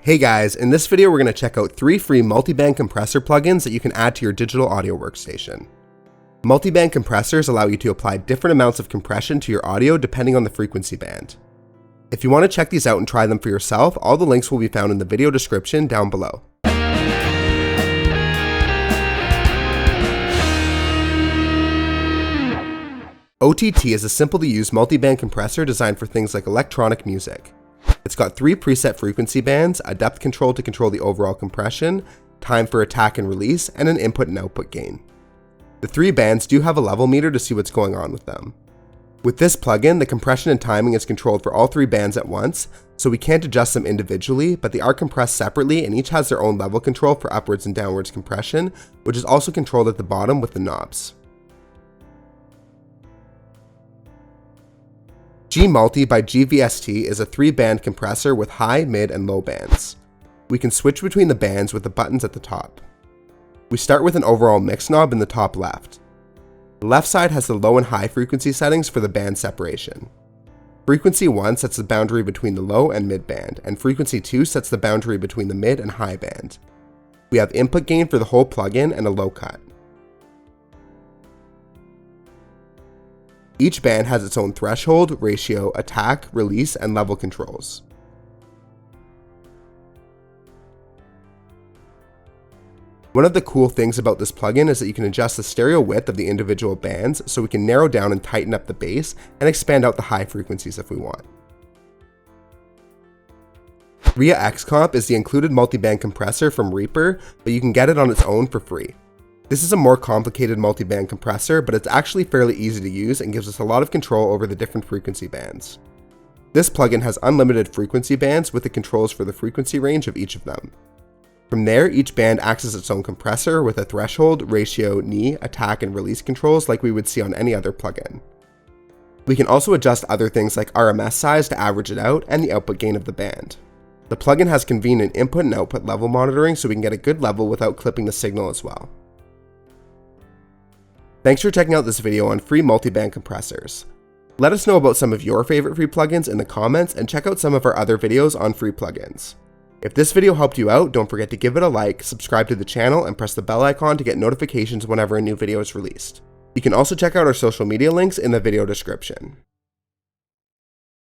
Hey guys, in this video we're going to check out 3 free multiband compressor plugins that you can add to your digital audio workstation. Multiband compressors allow you to apply different amounts of compression to your audio depending on the frequency band. If you want to check these out and try them for yourself, all the links will be found in the video description down below. OTT is a simple to use multiband compressor designed for things like electronic music. It's got 3 preset frequency bands, a depth control to control the overall compression, time for attack and release, and an input and output gain. The 3 bands do have a level meter to see what's going on with them. With this plugin, the compression and timing is controlled for all 3 bands at once, so we can't adjust them individually, but they are compressed separately and each has their own level control for upwards and downwards compression, which is also controlled at the bottom with the knobs. GMulti by GVST is a 3-band compressor with high, mid, and low bands. We can switch between the bands with the buttons at the top. We start with an overall mix knob in the top left. The left side has the low and high frequency settings for the band separation. Frequency 1 sets the boundary between the low and mid band, and frequency 2 sets the boundary between the mid and high band. We have input gain for the whole plugin and a low cut. Each band has its own threshold, ratio, attack, release, and level controls. One of the cool things about this plugin is that you can adjust the stereo width of the individual bands, so we can narrow down and tighten up the bass and expand out the high frequencies if we want. ReaXComp is the included multiband compressor from Reaper, but you can get it on its own for free. This is a more complicated multiband compressor, but it's actually fairly easy to use and gives us a lot of control over the different frequency bands. This plugin has unlimited frequency bands with the controls for the frequency range of each of them. From there, each band acts as its own compressor with a threshold, ratio, knee, attack, and release controls like we would see on any other plugin. We can also adjust other things like RMS size to average it out and the output gain of the band. The plugin has convenient input and output level monitoring so we can get a good level without clipping the signal as well. Thanks for checking out this video on free multiband compressors. Let us know about some of your favorite free plugins in the comments and check out some of our other videos on free plugins. If this video helped you out, don't forget to give it a like, subscribe to the channel, and press the bell icon to get notifications whenever a new video is released. You can also check out our social media links in the video description.